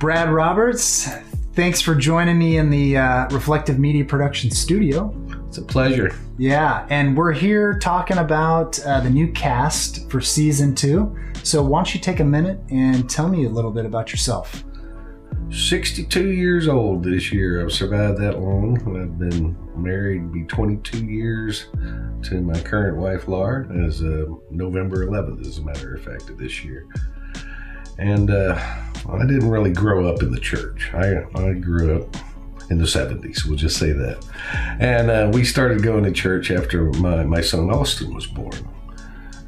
Brad Roberts, thanks for joining me in the Reflective Media Production studio. It's a pleasure. Yeah, and we're here talking about the new cast for season 2. So why don't you take a minute and tell me a little bit about yourself? 62 years old this year. I've survived that long. I've been married, be 22 years to my current wife, Laura, as November 11th, as a matter of fact, of this year. And I didn't really grow up in the church. I grew up in the 70s, we'll just say that. And we started going to church after my son Austin was born.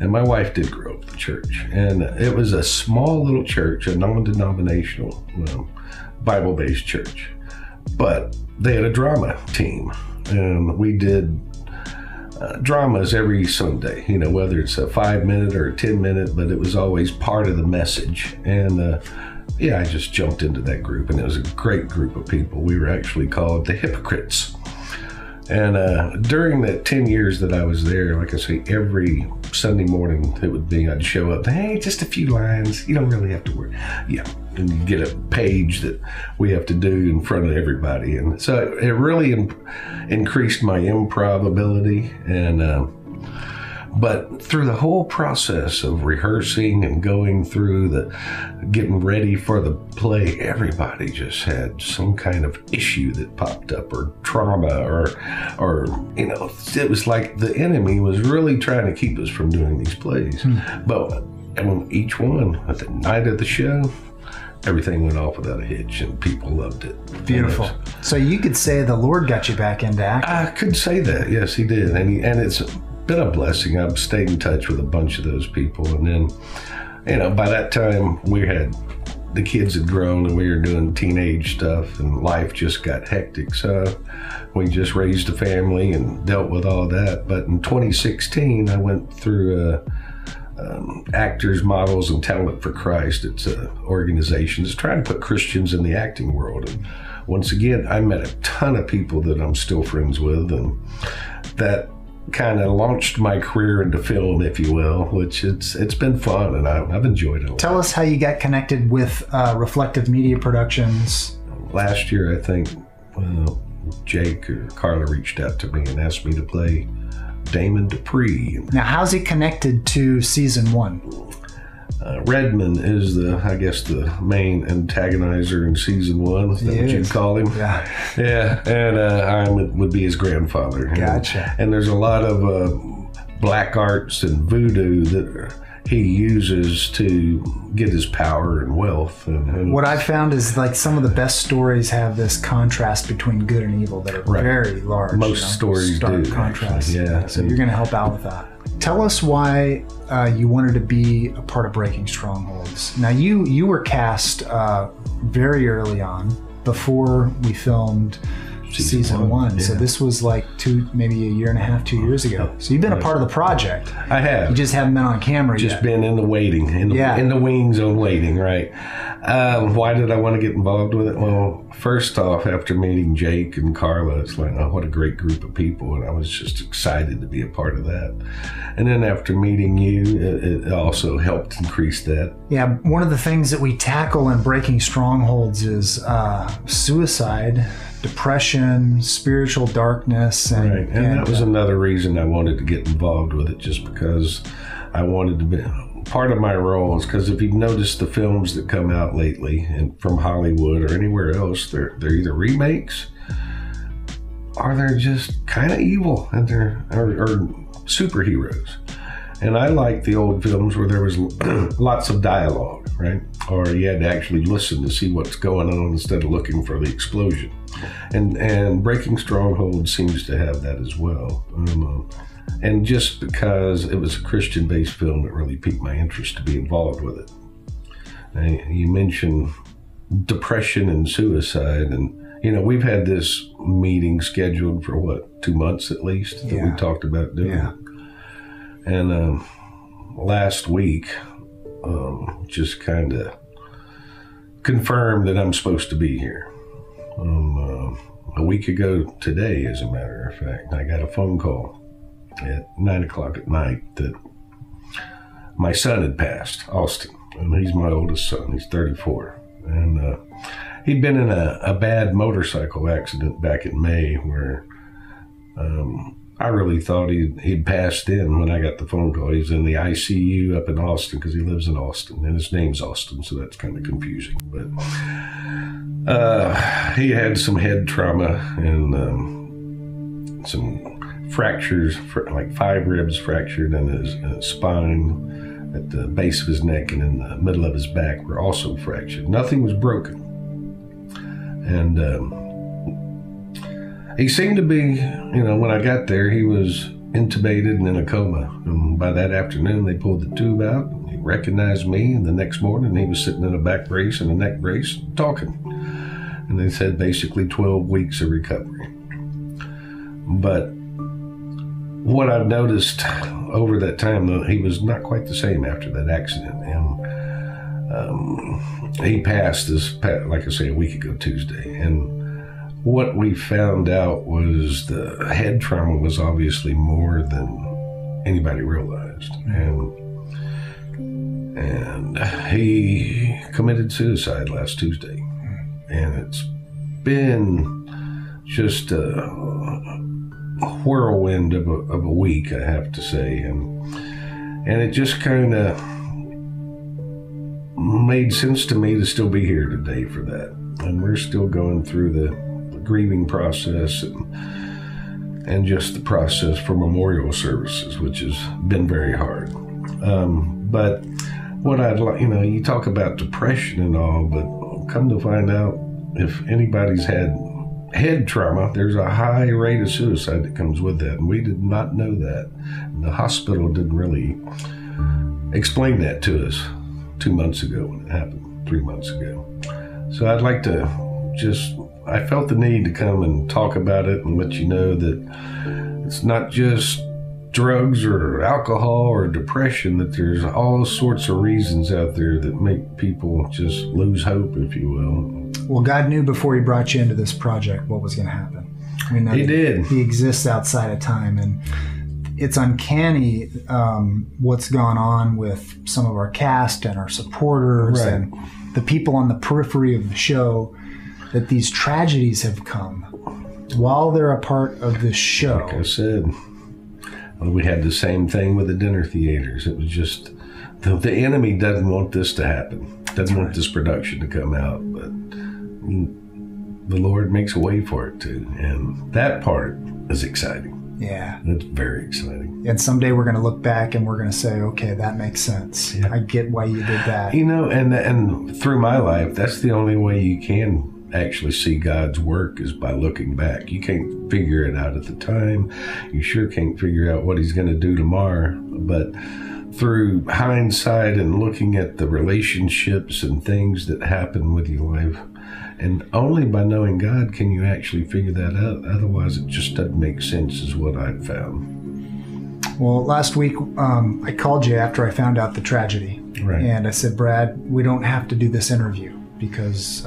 And my wife did grow up in the church. And it was a small little church, a non-denominational Bible-based church. But they had a drama team. And we did dramas every Sunday, you know, whether it's a 5-minute or a 10-minute, but it was always part of the message. And yeah, I just jumped into that group, and it was a great group of people. We were actually called the Hypocrites. And during that 10 years that I was there, like I say, every Sunday morning it would be, I'd show up, hey, just a few lines. You don't really have to worry. Yeah, and you get a page that we have to do in front of everybody. And so it really increased my improv ability. And but through the whole process of rehearsing and going through getting ready for the play, everybody just had some kind of issue that popped up, or trauma, or you know, it was like the enemy was really trying to keep us from doing these plays. But on each one, at the night of the show, everything went off without a hitch, and people loved it. Beautiful. So you could say the Lord got you back into acting. I could say that. Yes, He did, and it's been a blessing. I've stayed in touch with a bunch of those people, and then, you know, by that time the kids had grown, and we were doing teenage stuff, and life just got hectic. So we just raised a family and dealt with all that. But in 2016, I went through Actors, Models, and Talent for Christ. It's an organization that's trying to put Christians in the acting world. And once again, I met a ton of people that I'm still friends with, and that kind of launched my career into film, if you will, which it's been fun, and I've enjoyed it a lot. Tell us how you got connected with Reflective Media Productions. Last year, I think Jake or Carla reached out to me and asked me to play Damon Dupree. Now, how's it connected to season 1? Redmond is the main antagonizer in season 1. Is that what you'd call him? Yeah. Yeah, and I would be his grandfather. Gotcha. And there's a lot of black arts and voodoo that he uses to get his power and wealth. And what I found is, like, some of the best stories have this contrast between good and evil that are very large. Most stories do. Contrast. Actually, yeah. So you're going to help out with that. Tell us why you wanted to be a part of Breaking Strongholds. Now, you were cast very early on, before we filmed season 1. Yeah. So this was like maybe a year and a half, 2 years ago. So you've been a part of the project. I have. You just haven't been on camera yet. Just been in the waiting, in the wings on waiting, right? Why did I want to get involved with it? Well, first off, after meeting Jake and Carla, it's like, oh, what a great group of people, and I was just excited to be a part of that. And then after meeting you, it also helped increase that. Yeah, one of the things that we tackle in Breaking Strongholds is suicide, depression, spiritual darkness. And that was another reason I wanted to get involved with it, just because I wanted to be part of my role. Is because if you've noticed the films that come out lately and from Hollywood or anywhere else, they're either remakes or they're just kind of evil, and they're superheroes. And I like the old films where there was lots of dialogue, right? Or you had to actually listen to see what's going on instead of looking for the explosion. And Breaking Strongholds seems to have that as well. And just because it was a Christian-based film, it really piqued my interest to be involved with it. You mentioned depression and suicide, and you know, we've had this meeting scheduled for 2 months at least that we talked about doing. Yeah. And last week, just kind of confirmed that I'm supposed to be here. A week ago today, as a matter of fact, I got a phone call at 9 o'clock at night that my son had passed, Austin, and he's my oldest son. He's 34. And he'd been in a bad motorcycle accident back in May where I really thought he'd passed in when I got the phone call. He's in the ICU up in Austin because he lives in Austin, and his name's Austin, so that's kind of confusing. But he had some head trauma and some fractures, like 5 ribs fractured in his spine, at the base of his neck and in the middle of his back were also fractured. Nothing was broken. And he seemed to be, when I got there, he was intubated and in a coma. And by that afternoon, they pulled the tube out. And he recognized me, and the next morning, he was sitting in a back brace and a neck brace talking. And they said basically 12 weeks of recovery. But what I've noticed over that time, though, he was not quite the same after that accident. And he passed like I say, a week ago Tuesday. And what we found out was the head trauma was obviously more than anybody realized. And he committed suicide last Tuesday. And it's been just a whirlwind of a week, I have to say. And it just kind of made sense to me to still be here today for that. And we're still going through the grieving process and just the process for memorial services, which has been very hard. But what I'd like, you talk about depression and all, but come to find out, if anybody's had head trauma, there's a high rate of suicide that comes with that, and we did not know that. And the hospital didn't really explain that to us 2 months ago when it happened, 3 months ago. So I'd like to I felt the need to come and talk about it and let you know that it's not just drugs or alcohol or depression, that there's all sorts of reasons out there that make people just lose hope, if you will. Well, God knew before he brought you into this project what was going to happen. We know he did. He exists outside of time, and it's uncanny what's gone on with some of our cast and our supporters and the people on the periphery of the show, that these tragedies have come while they're a part of this show. Like I said, we had the same thing with the dinner theaters. It was just, the enemy doesn't want this to happen, doesn't want this production to come out, but the Lord makes a way for it to. And that part is exciting. Yeah. It's very exciting. And someday we're going to look back and we're going to say, okay, that makes sense. Yeah. I get why you did that. And through my life, that's the only way you can actually see God's work, is by looking back. You can't figure it out at the time. You sure can't figure out what he's going to do tomorrow. But through hindsight and looking at the relationships and things that happen with your life, and only by knowing God can you actually figure that out. Otherwise, it just doesn't make sense, is what I've found. Well, last week, I called you after I found out the tragedy. Right. And I said, Brad, we don't have to do this interview because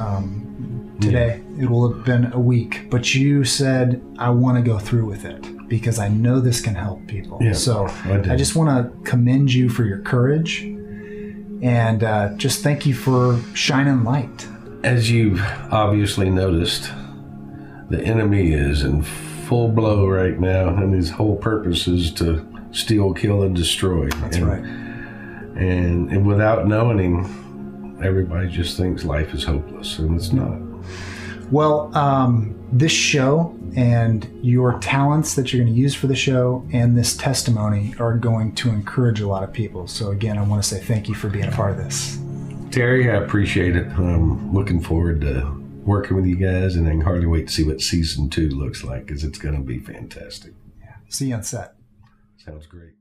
today it will have been a week. But you said, I want to go through with it because I know this can help people. Yeah, so I just want to commend you for your courage and just thank you for shining light. As you've obviously noticed, the enemy is in full blow right now, and his whole purpose is to steal, kill, and destroy. That's right. And without knowing him, everybody just thinks life is hopeless, and it's not. Well, this show and your talents that you're going to use for the show and this testimony are going to encourage a lot of people. So again, I want to say thank you for being a part of this. Terry, I appreciate it. I'm looking forward to working with you guys, and I can hardly wait to see what season 2 looks like, because it's going to be fantastic. Yeah. See you on set. Sounds great.